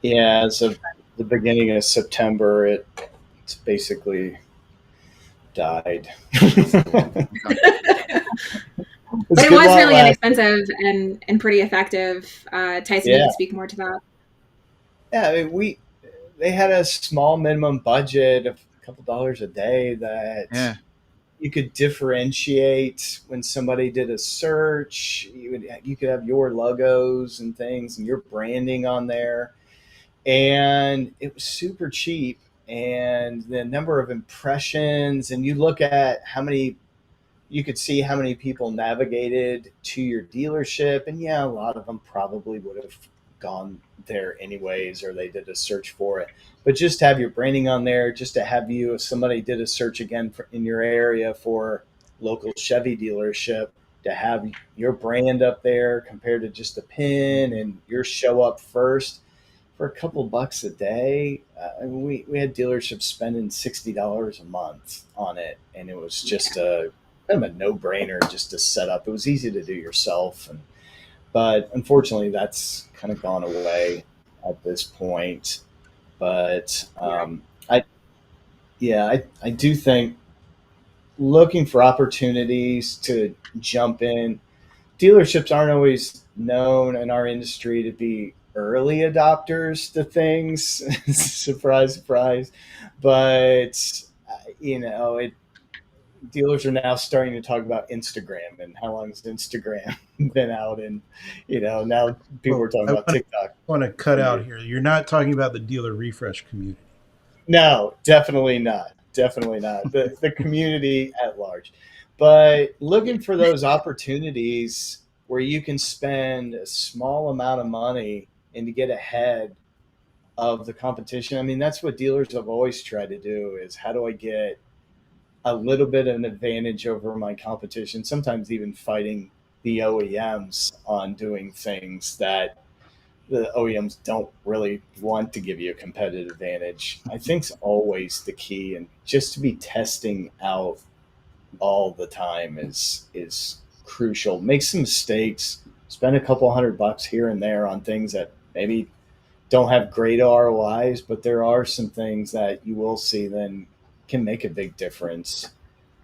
Yeah, as of the beginning of September, it's basically died. Okay. But it Good was while it really lasted. inexpensive and pretty effective. Tyson, you Yeah, could speak more to that. yeah. I mean, they had a small minimum budget of a couple dollars a day that Yeah. you could differentiate when somebody did a search. You could have your logos and things and your branding on there, and it was super cheap. And the number of impressions, and you look at how many, you could see how many people navigated to your dealership, and yeah, a lot of them probably would have gone there anyways, or they did a search for it. But just to have your branding on there, just to have you, if somebody did a search again in your area for local Chevy dealership, to have your brand up there compared to just a pin and your show up first for a couple bucks a day. We had dealerships spending $60 a month on it, and it was just a kind of a no brainer just to set up. It was easy to do yourself, but unfortunately, that's kind of gone away at this point. But Yeah. I yeah, I do think looking for opportunities to jump in. Dealerships aren't always known in our industry to be early adopters to things. Surprise, surprise. But it dealers are now starting to talk about Instagram and how long has Instagram been out, and now people Well, are talking I about TikTok want to cut for out years. here. You're not talking about the dealer refresh community. No, definitely not. Definitely not. The community at large. But Yeah. looking for those opportunities where you can spend a small amount of money and to get ahead of the competition. I mean, that's what dealers have always tried to do, is how do I get a little bit of an advantage over my competition, sometimes even fighting the OEMs on doing things that the OEMs don't really want to give you a competitive advantage. I think is always the key, and just to be testing out all the time is crucial. Make some mistakes, spend a couple $100 here and there on things that maybe don't have great ROIs, but there are some things that you will see then can make a big difference.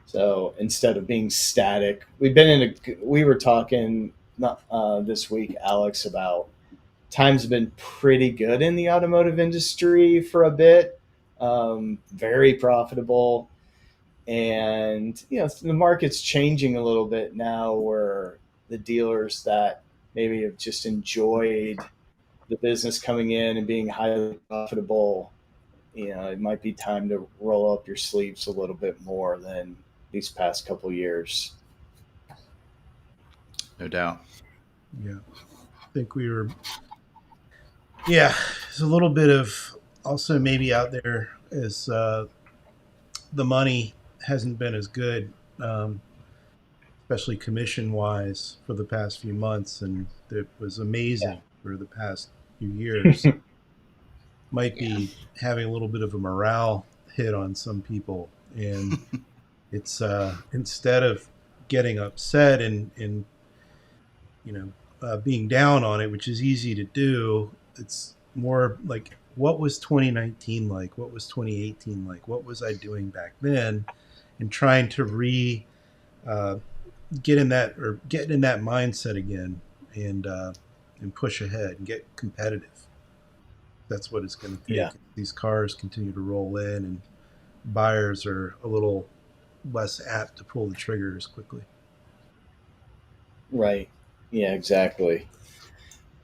So instead of being static, we were talking not this week, Alex, about times have been pretty good in the automotive industry for a bit, very profitable. And, the market's changing a little bit now, where the dealers that maybe have just enjoyed the business coming in and being highly profitable, it might be time to roll up your sleeves a little bit more than these past couple years. No doubt. Yeah, I think we were. Yeah, there's a little bit of also maybe out there as the money hasn't been as good, especially commission wise, for the past few months, and it was Yeah. amazing for the past few years. Might Yeah. be having a little bit of a morale hit on some people, and it's instead of getting upset and being down on it, which is easy to do. It's more like, what was 2019 like? What was 2018 like? What was I doing back then? And trying to uh, get in that mindset again, and push ahead and get competitive. That's what it's going to Yeah. take. These cars continue to roll in, and buyers are a little less apt to pull the trigger as quickly. Right. Yeah, exactly.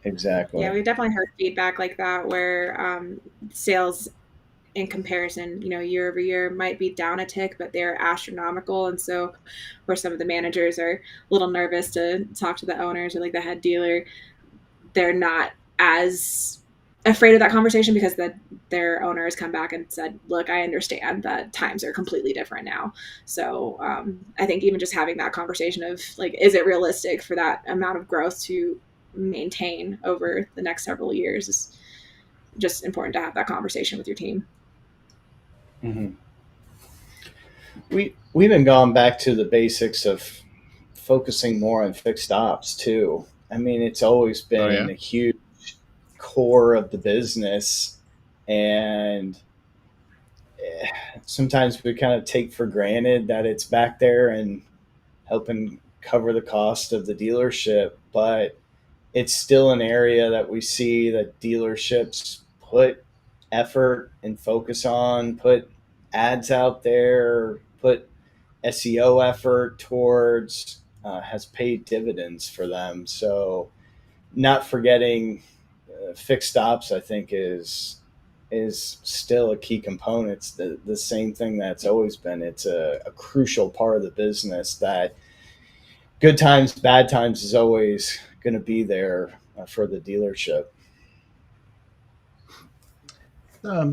Yeah, Exactly. we've definitely heard feedback like that where sales in comparison, year over year might be down a tick, but they're astronomical. And so, where some of the managers are a little nervous to talk to the owners or like the head dealer, they're not as afraid of that conversation because their owner has come back and said, look, I understand that times are completely different now. So I think even just having that conversation of like, is it realistic for that amount of growth to maintain over the next several years is just important to have that conversation with your team. Mm-hmm. We've been going back to the basics of focusing more on fixed ops too. I mean, it's always been a huge core of the business, and sometimes we kind of take for granted that it's back there and helping cover the cost of the dealership, but it's still an area that we see that dealerships put effort and focus on, put ads out there, put SEO effort towards, has paid dividends for them. So not forgetting fixed ops, I think is still a key component. It's the same thing that's always been. It's a crucial part of the business that good times, bad times is always going to be there for the dealership.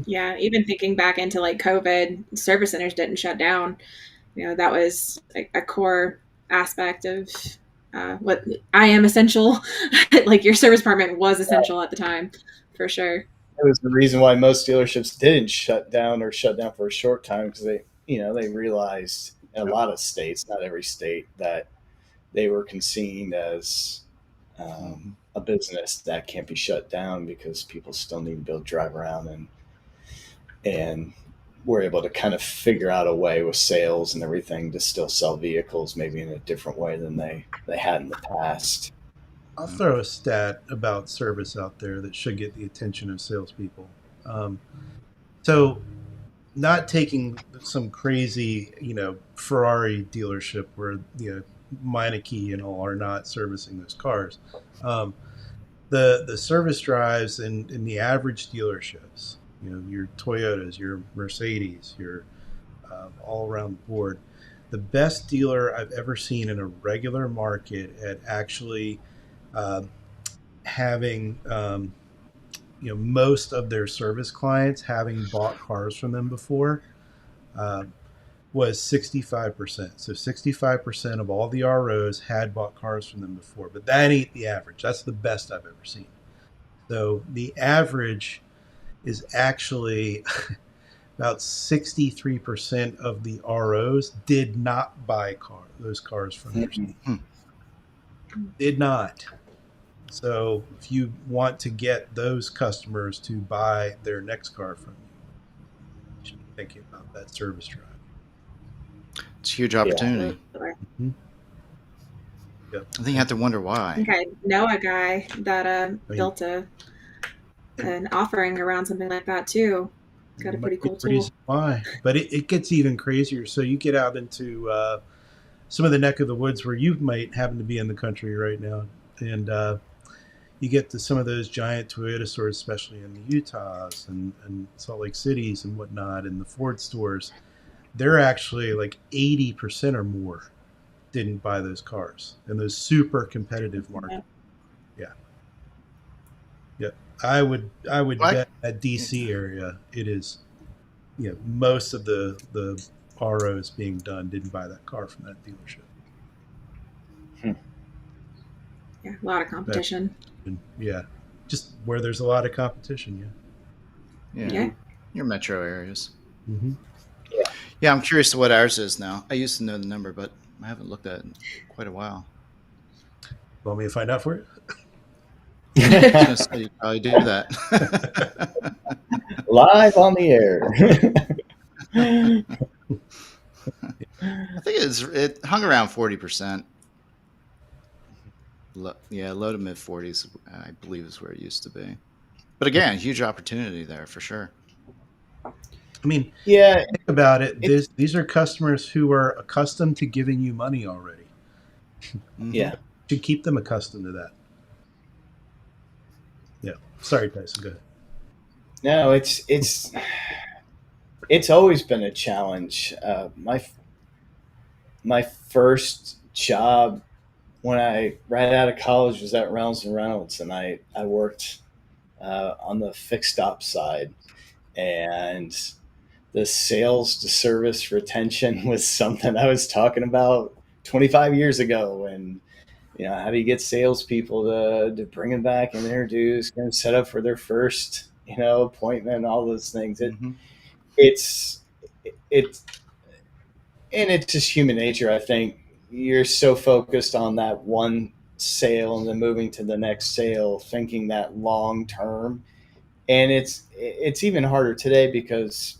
Yeah, even thinking back into like COVID, service centers didn't shut down. That was a core aspect of what I am essential. Like your service department was essential at the time, for sure. It was the reason why most dealerships didn't shut down or shut down for a short time, because they realized in a lot of states, not every state, that they were seen as a business that can't be shut down because people still need to be able to drive around, and we're able to kind of figure out a way with sales and everything to still sell vehicles maybe in a different way than they had in the past. I'll throw a stat about service out there that should get the attention of salespeople. So not taking some crazy, Ferrari dealership where, Meineke and all are not servicing those cars. The service drives in the average dealerships, your Toyotas, your Mercedes, your all around the board. The best dealer I've ever seen in a regular market at actually having most of their service clients having bought cars from them before was 65%. So 65% of all the ROs had bought cars from them before, but that ain't the average. That's the best I've ever seen. So the average is actually about 63% of the ROs did not buy those cars from them. Did not. So if you want to get those customers to buy their next car from you should be thinking about that service drive. It's a huge opportunity. Mm-hmm. Yep. I think you have to wonder why. I think I know a guy that built an offering around something like that too. It's got a pretty cool tool. Why? But it gets even crazier. So you get out into some of the neck of the woods where you might happen to be in the country right now, and you get to some of those giant Toyota stores, especially in the Utahs and Salt Lake Cities and whatnot, and the Ford stores. They're actually like 80% or more didn't buy those cars in those super competitive markets. Yeah. I would bet that DC area it is, most of the ROs being done didn't buy that car from that dealership. Yeah, a lot of competition. Yeah, just where there's a lot of competition. Yeah. Your metro areas. Mm-hmm. Yeah, I'm curious to what ours is now. I used to know the number, but I haven't looked at it in quite a while. Want me to find out for you? I was going to say, you probably do that. Live on the air. I think it hung around 40%. Low to mid 40s, I believe, is where it used to be. But again, huge opportunity there for sure. I mean, think about it. These are customers who are accustomed to giving you money already. Yeah, you should keep them accustomed to that. Yeah. Sorry, Tyson. Go ahead. No, it's always been a challenge. My first job when I right out of college was at Reynolds and Reynolds, and I worked on the fixed ops side, and the sales to service retention was something I was talking about 25 years ago, and how do you get salespeople to bring them back and introduce, kind of set up for their first, appointment, all those things. Mm-hmm. It's and it's just human nature. I think you're so focused on that one sale and then moving to the next sale, thinking that long term. And it's even harder today because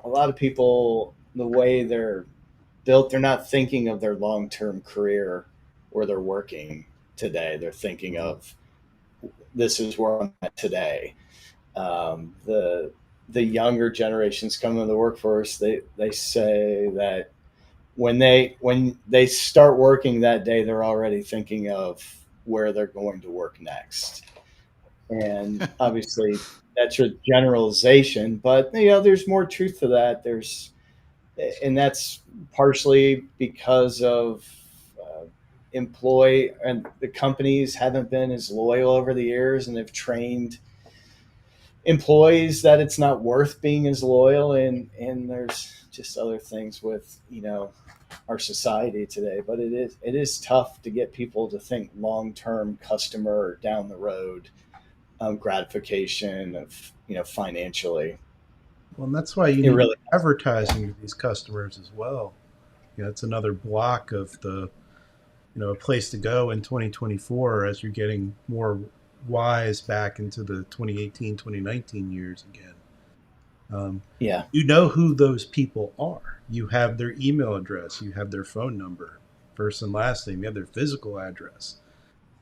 a lot of people, the way they're built, they're not thinking of their long term career where they're working today. They're thinking of, this is where I'm at today. The younger generations coming to the workforce, they say that when they start working that day, they're already thinking of where they're going to work next. And obviously that's a generalization, but there's more truth to that. And that's partially because of employee and the companies haven't been as loyal over the years, and they've trained employees that it's not worth being as loyal. And there's just other things with our society today, but it is tough to get people to think long-term customer down the road, gratification of financially. Well, and that's why you need advertising to these customers as well. It's another block of the a place to go in 2024 as you're getting more wise back into the 2018 2019 years again. You know who those people are. You have their email address, you have their phone number, first and last name, you have their physical address.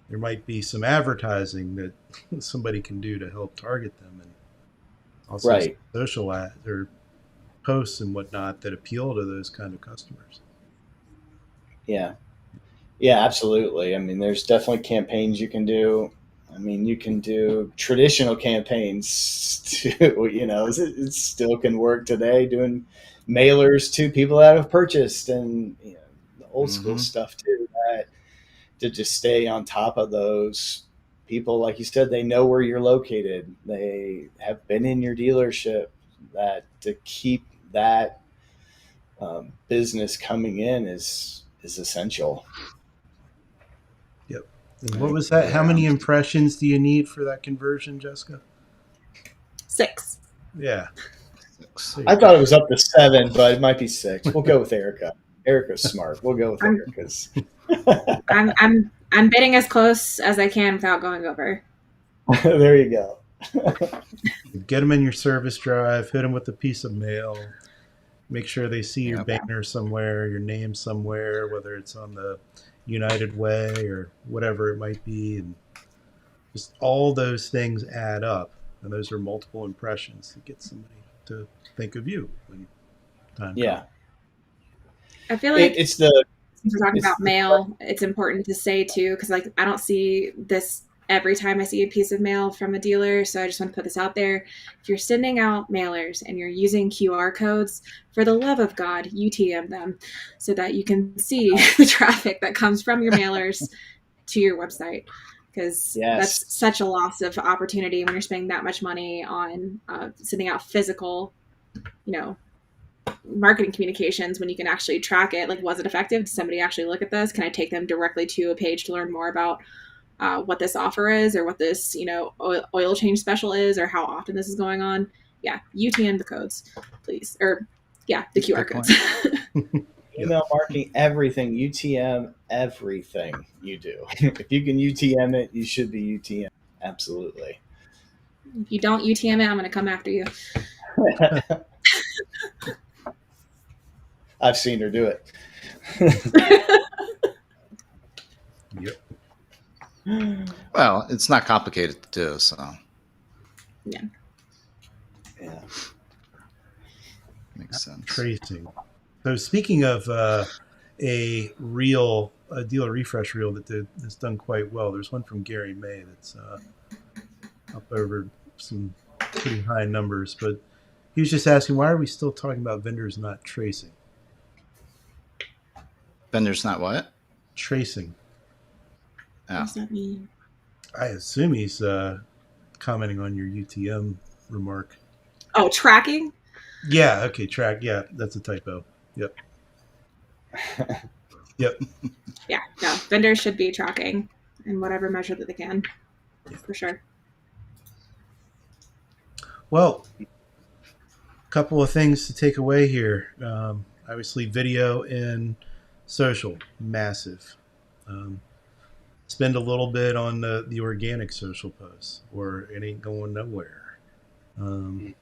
There might be some advertising that somebody can do to help target them, and also social ads or posts and whatnot that appeal to those kind of customers. Yeah, absolutely. I mean, there's definitely campaigns you can do. I mean, you can do traditional campaigns too. It still can work today, doing mailers to people that have purchased, and the old school stuff too. That to just stay on top of those people, like you said, they know where you're located. They have been in your dealership. That to keep that business coming in is essential. Yep. And what was that? How many impressions do you need for that conversion, Jessica? 6. Yeah. I thought it was up to 7, but it might be 6. We'll go with Erica. Erica's smart. We'll go with Erica's. I'm bidding as close as I can without going over. There you go. Get them in your service drive. Hit them with a piece of mail. Make sure they see your banner somewhere, your name somewhere, whether it's on the United Way or whatever it might be. And just all those things add up. And those are multiple impressions to get somebody to think of you when time comes. I feel like since we're talking about mail, it's important to say too, because I don't see this every time I see a piece of mail from a dealer. So I just want to put this out there. If you're sending out mailers and you're using QR codes, for the love of God, UTM them so that you can see the traffic that comes from your mailers to your website. Because that's such a loss of opportunity when you're spending that much money on sending out physical, marketing communications, when you can actually track it. Like, was it effective? Did somebody actually look at this? Can I take them directly to a page to learn more about what this offer is, or what this, oil change special is, or how often this is going on? Yeah, UTM the codes, please. Or, the QR codes. Email marketing, everything. UTM everything you do. If you can UTM it, you should be UTM. Absolutely. If you don't UTM it, I'm going to come after you. I've seen her do it. Yep. Well, it's not complicated to do, so. Yeah. Makes sense. Tracing. So speaking of a dealer refresh reel that's done quite well, there's one from Gary May that's up over some pretty high numbers, but he was just asking, why are we still talking about vendors not tracing? Vendors not what? Tracing. What does that mean? I assume he's commenting on your UTM remark. Oh, tracking? Yeah, okay, track. Yeah, that's a typo. Yep. Yep. Yeah, no, vendors should be tracking in whatever measure that they can, for sure. Well, a couple of things to take away here. Obviously, video and social, massive. Um, spend a little bit on the organic social posts, or it ain't going nowhere. And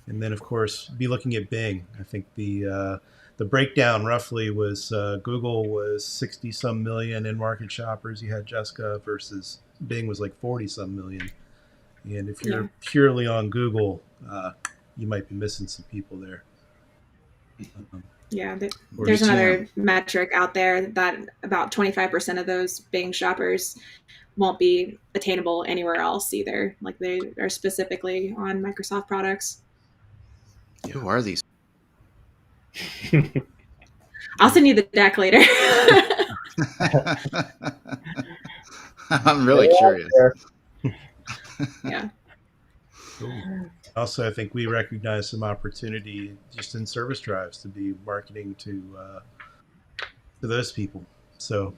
then, of course, be looking at Bing. I think the breakdown roughly was Google was 60 some million in market shoppers. You had Jessica versus Bing was like 40 some million. And if you're purely on Google, you might be missing some people there. Yeah, there's another metric out there that about 25% of those Bing shoppers won't be attainable anywhere else either. Like they are specifically on Microsoft products. Who are these? I'll send you the deck later. I'm really curious. Yeah. Cool. Also, I think we recognize some opportunity just in service drives to be marketing to those people. So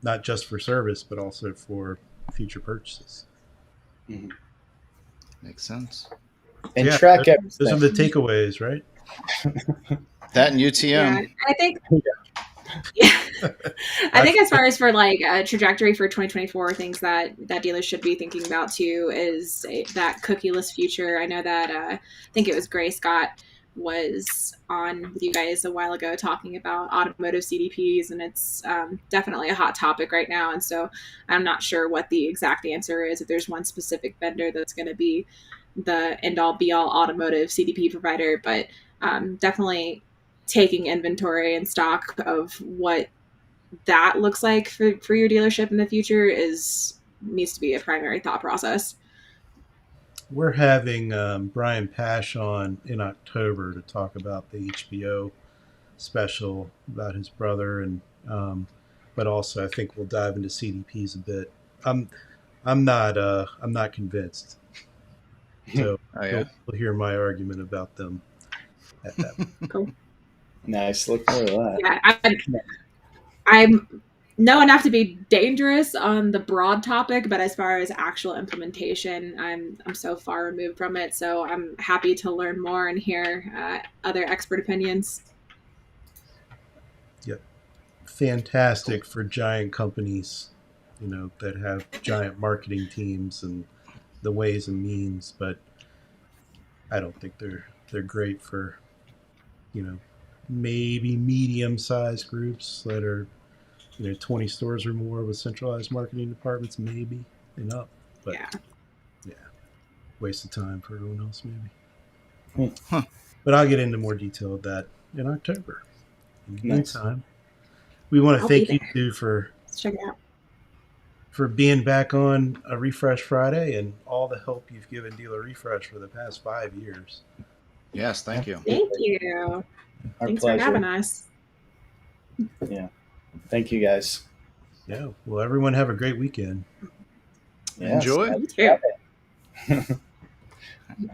not just for service, but also for future purchases. Mm-hmm. Makes sense. And track everything. Those are the takeaways, right? That and UTM. Yeah, I think. Yeah, I think as far as for like a trajectory for 2024, things that dealers should be thinking about too is that cookieless future. I know that I think it was Gray Scott was on with you guys a while ago talking about automotive CDPs, and it's definitely a hot topic right now. And so I'm not sure what the exact answer is. If there's one specific vendor that's going to be the end all be all automotive CDP provider, but definitely taking inventory and stock of what that looks like for your dealership in the future needs to be a primary thought process. We're having Brian Pash on in October to talk about the HBO special about his brother, and but also I think we'll dive into CDPs a bit. I'm not convinced. So you'll hear my argument about them at that point. Cool. Nice. Look forward to that. Yeah, I'm know enough to be dangerous on the broad topic, but as far as actual implementation, I'm so far removed from it. So I'm happy to learn more and hear other expert opinions. Yep, fantastic for giant companies, that have giant marketing teams and the ways and means, but I don't think they're great for, maybe medium-sized groups that are, 20 stores or more with centralized marketing departments, maybe enough. But yeah, waste of time for everyone else, maybe. But I'll get into more detail of that in October. In the meantime, we want to thank you two for check it out. For being back on a Refresh Friday and all the help you've given DealerRefresh for the past 5 years. Yes, thank you. Thank you. Thanks pleasure. for having us. Yeah. Thank you, guys. Yeah. Well, everyone have a great weekend. Yes. Enjoy. You too.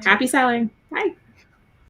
Happy selling. Bye.